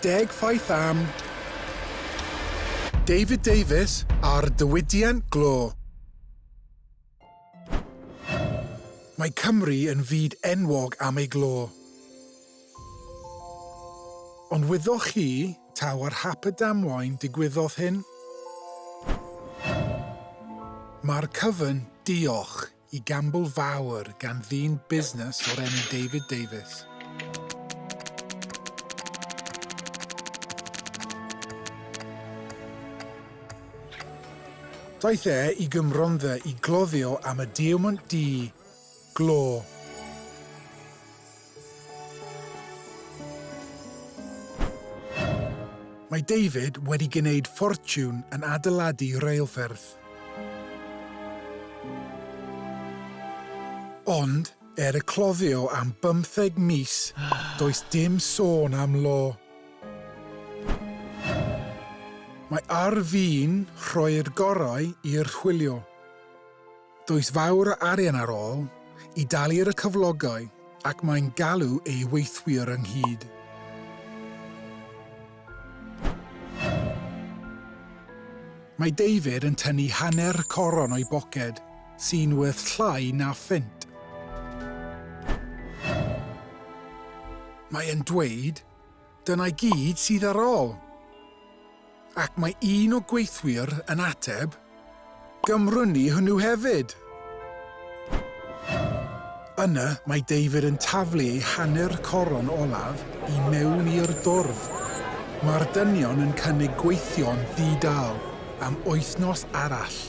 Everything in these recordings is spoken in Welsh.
ffaith am David Davies a'r diwydiant glo. Mae Cymru yn fyd enwog am ei glo. Ond wyddoch chi taw ar hap y damwain digwyddodd hyn? Mae'r cyfan diolch i gambl fawr gan ddyn busnes o'r enw David Davies. Daeth e i Gymrondda i gloddio am y diamant du, glo. Mae David wedi gwneud ffortiwn yn adeiladu reilffyrdd. Ond, y cloddio am 15 mis, does dim sôn am lo. Mae ar fi'n rhoi'r gorau i'r chwilio. Does fawr o arian ar ôl i dalu'r cyflogau ac mae'n galw ei weithwyr ynghyd. Mae David yn tynnu hanner coron o'i boced sy'n werth llai na ffint. Mae e'n dweud, dyna gyd sydd ar ôl. Ac mae un o gweithwyr yn ateb, gymrwni hwnnw hefyd. Yna mae David yn taflu ei hanner coron olaf i mewn i'r dwrf. Mae'r dynion yn cynnig gweithio'n ddidal am wythnos arall.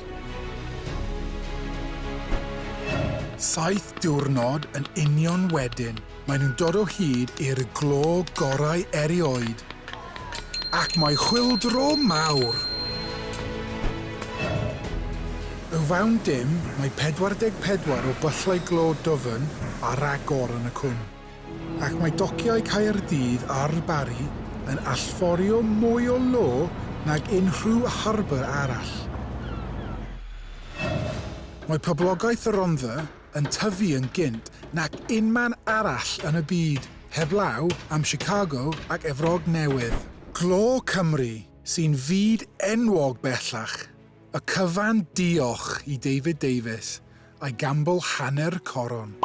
7 diwrnod yn union wedyn, maen nhw'n dod o hyd i'r glo gorau erioed. Ac mae chwyldro mawr. O fawn dim, mae 44 o byllau glo dyfn a ragor yn y cwm. Ac mae dociau Caerdydd a'r Bari yn allforio mwy o lo nag unrhyw harbor arall. Mae poblogaeth y Rhondda yn tyfu yn gynt nac unman arall yn y byd, heblaw am Chicago ac Efrog Newydd. Glo Cymru sy'n fyd enwog bellach, y cyfan diolch i David Davies a'i gambl hanner coron.